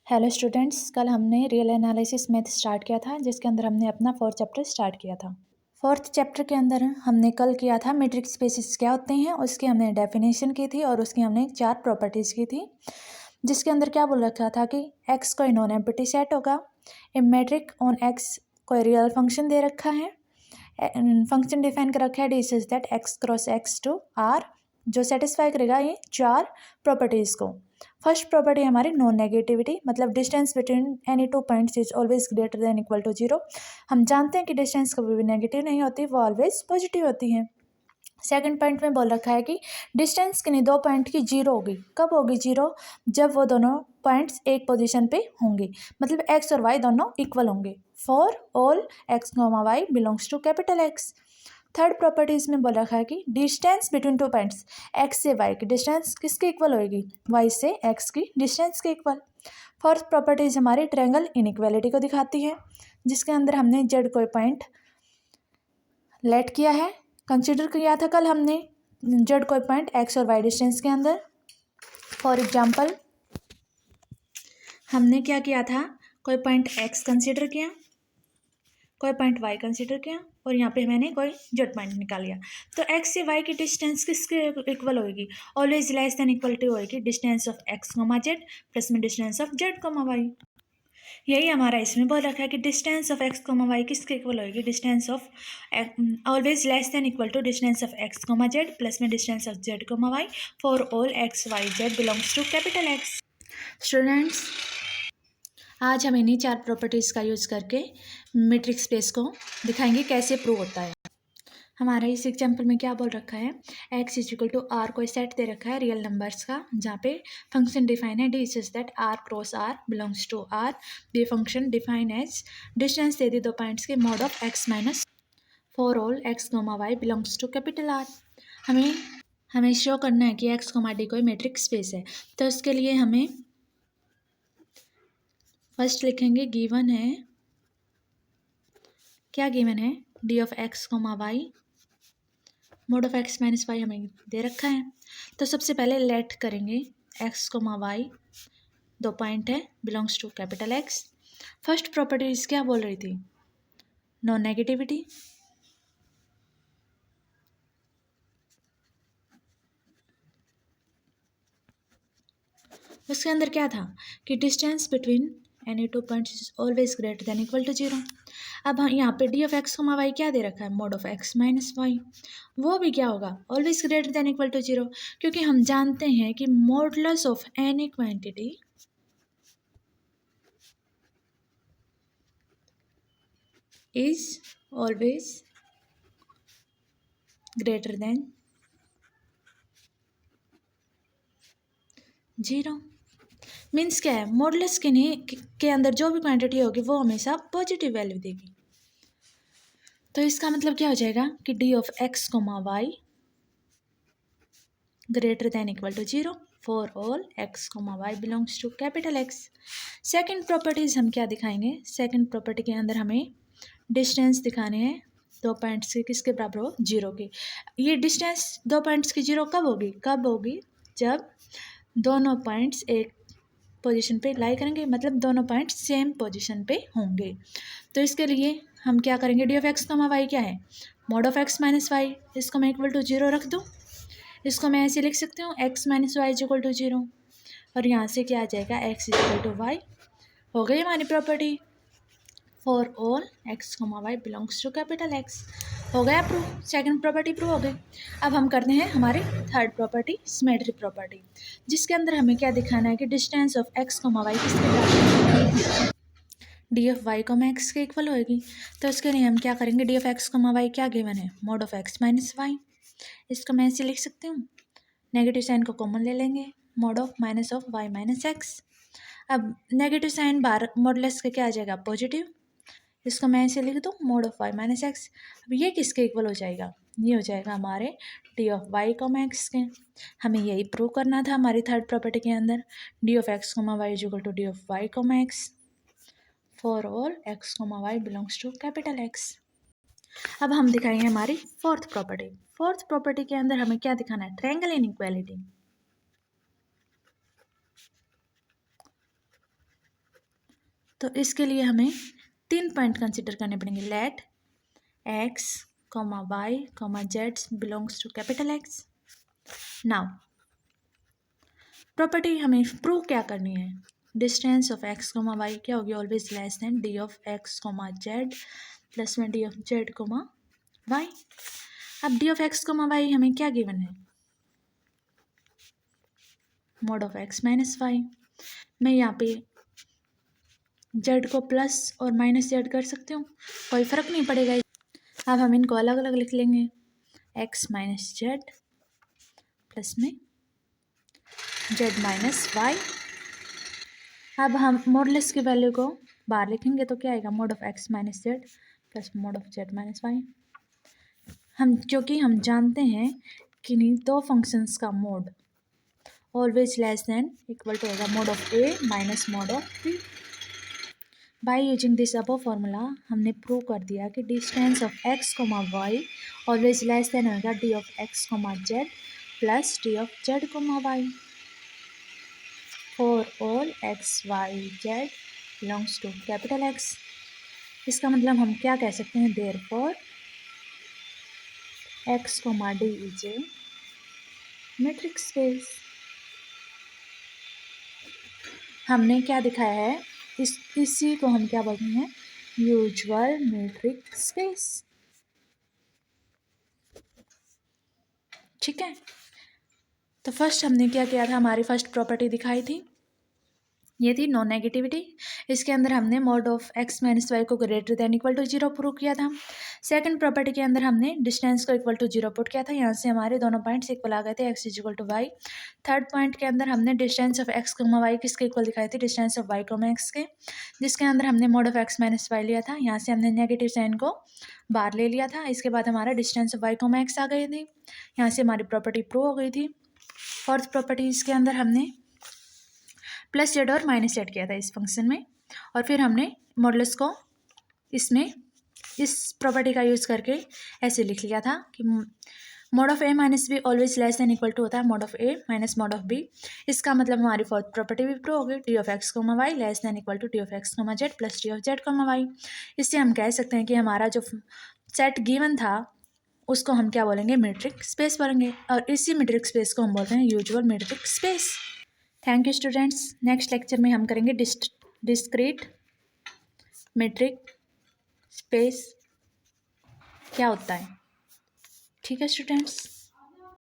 Hello students, कल हमने real analysis math start किया था जिसके अंदर हमने अपना फोर्थ चैप्टर स्टार्ट किया था। फोर्थ चैप्टर के अंदर हमने कल किया था मैट्रिक्स स्पेसेस क्या होते हैं, उसकी हमने डेफिनेशन की थी और उसकी हमने 4 प्रॉपर्टीज़ की थी। जिसके अंदर क्या बोल रखा था कि एक्स कोई नॉन एम्प्टी सेट होगा, ए मैट्रिक ऑन एक्स कोई रियल फंक्शन दे रखा है, फंक्शन डिफाइन कर रखा है D such that X cross X to R, जो सेटिस्फाई करेगा ये 4 प्रॉपर्टीज़ को। फर्स्ट प्रॉपर्टी हमारी नॉन नेगेटिविटी, मतलब distance between any 2 points is always greater than equal to 0। हम जानते हैं कि डिस्टेंस कभी भी नेगेटिव नहीं होती, वो ऑलवेज पॉजिटिव होती है। सेकंड पॉइंट में बोल रखा है कि डिस्टेंस किन्हीं 2 पॉइंट की 0 होगी। कब होगी 0? जब वो दोनों पॉइंट्स एक पोजीशन पे होंगे, मतलब एक्स और वाई दोनों इक्वल होंगे। For all X comma Y belongs to capital X. Third properties में बोल रखा है कि डिस्टेंस बिटवीन 2 पॉइंट्स, एक्स से वाई की डिस्टेंस किसके इक्वल होगी? वाई से एक्स की डिस्टेंस के इक्वल। फोर्थ प्रॉपर्टीज हमारी ट्रायंगल इनइक्वालिटी को दिखाती है, जिसके अंदर हमने जेड कोई पॉइंट लेट किया है, कंसिडर किया था कल हमने जेड कोई पॉइंट एक्स और वाई डिस्टेंस के अंदर। फॉर एग्जांपल हमने क्या किया था, कोई पॉइंट एक्स कंसिडर किया, कोई पॉइंट वाई कंसिडर किया और यहाँ पे मैंने कोई जेड पॉइंट निकाल लिया। तो एक्स से वाई की डिस्टेंस किसके इक्वल होगी? Always less than equal to होगी distance of X comma Z plus में distance of Z comma Y. यही हमारा इसमें बोल रखा है कि distance of X comma Y किसके इक्वल होगी? Distance of always less than equal to distance of X comma Z plus में distance of Z comma Y for all X Y Z belongs to capital X. Students, आज हम इन्हीं 4 properties का use करके matrix space को दिखाएंगे कैसे prove होता है। हमारा इस एग्जाम्पल में क्या बोल रखा है, X is equal to R कोई सेट दे रखा है रियल नंबर्स का, जहाँ पे फंक्शन डिफाइन है D such that R cross R belongs to R. ये फंक्शन डिफाइन एज डिस्टेंस दे दी 2 पॉइंट्स के mod of X minus for all X comma Y belongs to capital R. हमें show करना है कि एक्स कोमा डी कोई matrix space है। तो उसके लिए हमें फर्स्ट लिखेंगे गिवन है, क्या गिवन है? D of X comma Y mod of X minus Y हमें दे रखा है। तो सबसे पहले लेट करेंगे एक्स कोमा वाई 2 पॉइंट है belongs to capital X. First properties क्या बोल रही थी? Non negativity. उसके अंदर क्या था कि distance between any 2 points is always greater than equal to 0। अब हम यहाँ पे D of X comma Y क्या दे रखा है? Mod of X minus Y. वो भी क्या होगा? Always greater than equal to 0, क्योंकि हम जानते हैं कि modulus of any quantity is always greater than 0। Means क्या है? मॉडुलस के अंदर जो भी क्वांटिटी होगी वो हमेशा पॉजिटिव वैल्यू देगी। तो इसका मतलब क्या हो जाएगा कि D of X comma Y greater than equal to 0 for all X comma Y belongs to capital X. Second properties हम क्या दिखाएंगे? सेकेंड प्रॉपर्टी के अंदर हमें डिस्टेंस दिखाने हैं 2 पॉइंट्स के, किसके बराबर हो? 0 के। ये डिस्टेंस 2 पॉइंट्स की 0 कब होगी? जब दोनों पॉइंट्स एक पोजीशन पे लाई करेंगे, मतलब दोनों पॉइंट्स सेम पोजीशन पे होंगे। तो इसके लिए हम क्या करेंगे? D of X comma Y क्या है? Mod of X minus Y. इसको मैं इक्वल टू 0 रख दूँ, इसको मैं ऐसे लिख सकती हूँ X minus Y is equal to 0, और यहाँ से क्या आ जाएगा? X is equal to Y. हो गई हमारी property for all X comma Y belongs to capital X. हो गया प्रूव, सेकंड प्रॉपर्टी प्रूव हो गई। अब हम करते हैं हमारी थर्ड प्रॉपर्टी, सिमेट्री प्रॉपर्टी, जिसके अंदर हमें क्या दिखाना है कि distance of X comma Y किसके बराबर? D of Y comma X के इक्वल होगी। तो उसके लिए हम क्या करेंगे? D of X comma Y क्या गिवन है? Mod of X minus Y. इसको मैं ऐसे लिख सकती हूँ, नेगेटिव साइन को कॉमन ले लेंगे, mod of minus of Y minus X. अब नेगेटिव साइन बार मॉडुलस का क्या आ जाएगा? पॉजिटिव। इसको मैं ऐसे लिख दूँ, mod of Y minus X. अब ये किसके इक्वल हो जाएगा? ये हो जाएगा हमारे D of Y comma X के। हमें यही प्रूव करना था हमारी थर्ड प्रॉपर्टी के अंदर, D of X comma Y is equal to D of Y comma X for all X comma Y belongs to capital X. अब हम दिखाएंगे हमारी फोर्थ प्रॉपर्टी। फोर्थ प्रॉपर्टी के अंदर हमें क्या दिखाना है? Triangle inequality. तो इसके लिए हमें 3 पॉइंट कंसिडर करने पड़ेंगे। Let x, y, z belongs to capital X। Now property हमें प्रूव क्या करनी है। डिस्टेंस ऑफ x, y क्या होगी, always less than d of x, z plus में d ऑफ z, y। अब d ऑफ x, y हमें क्या गिवन है, mod of x minus Y. मैं यहाँ पे z को प्लस और माइनस z कर सकती हूँ, कोई फ़र्क नहीं पड़ेगा। अब हम इनको अलग अलग लिख लेंगे, x माइनस जेड प्लस में z माइनस वाई। अब हम मॉडलेस की वैल्यू को बाहर लिखेंगे तो क्या आएगा, mod of x minus Z plus mod of z minus Y. क्योंकि हम जानते हैं कि दो फंक्शंस का mod always less than equal to होगा mod of a minus mod of b। By using this above formula हमने प्रूव कर दिया कि distance of x, y always less than होगा d of x, z plus d of z, y for all x, y, z belongs to capital X। इसका मतलब हम क्या कह सकते हैं, therefore x, d is a matrix space. हमने क्या दिखाया है, इसी को हम क्या बोलते हैं, यूजुअल मैट्रिक स्पेस। ठीक है, तो फर्स्ट हमने क्या किया था, हमारी फर्स्ट प्रॉपर्टी दिखाई थी, ये थी नॉन नेगेटिविटी। इसके अंदर हमने mod of x minus Y को greater than equal to 0 prove किया था। सेकंड प्रॉपर्टी के अंदर हमने डिस्टेंस को इक्वल टू 0 पुट किया था, यहाँ से हमारे दोनों पॉइंट्स इक्वल आ गए थे, x is equal to Y. Third point के अंदर हमने डिस्टेंस ऑफ x, वाई किसके इक्वल दिखाई थी, डिस्टेंस ऑफ y, x के, जिसके अंदर हमने mod of x minus Y लिया था, यहाँ से हमने नेगेटिव साइन को बाहर ले लिया था। इसके बाद हमारा डिस्टेंस ऑफ y, x आ गई थी, यहाँ से हमारी प्रॉपर्टी प्रूव हो गई थी। फोर्थ प्रॉपर्टी इसके अंदर हमने प्लस जेड और माइनस जेड किया था इस फंक्शन में, और फिर हमने मॉडुलस को इसमें इस प्रॉपर्टी का यूज़ करके ऐसे लिख लिया था कि mod of a minus b always less than equal to होता है mod of a minus mod of b. इसका मतलब हमारी फोर्थ प्रॉपर्टी भी प्रूव हो गई, d of x, y less than equal to D of x, z plus d of z, y. इससे हम कह सकते हैं कि हमारा जो सेट गिवन था उसको हम क्या बोलेंगे, मैट्रिक स्पेस बोलेंगे, और इसी मैट्रिक स्पेस को हम बोलते हैं usual matric space. Thank you students. Next lecture में हम करेंगे डिस्क्रीट मैट्रिक स्पेस क्या होता है। ठीक है स्टूडेंट्स।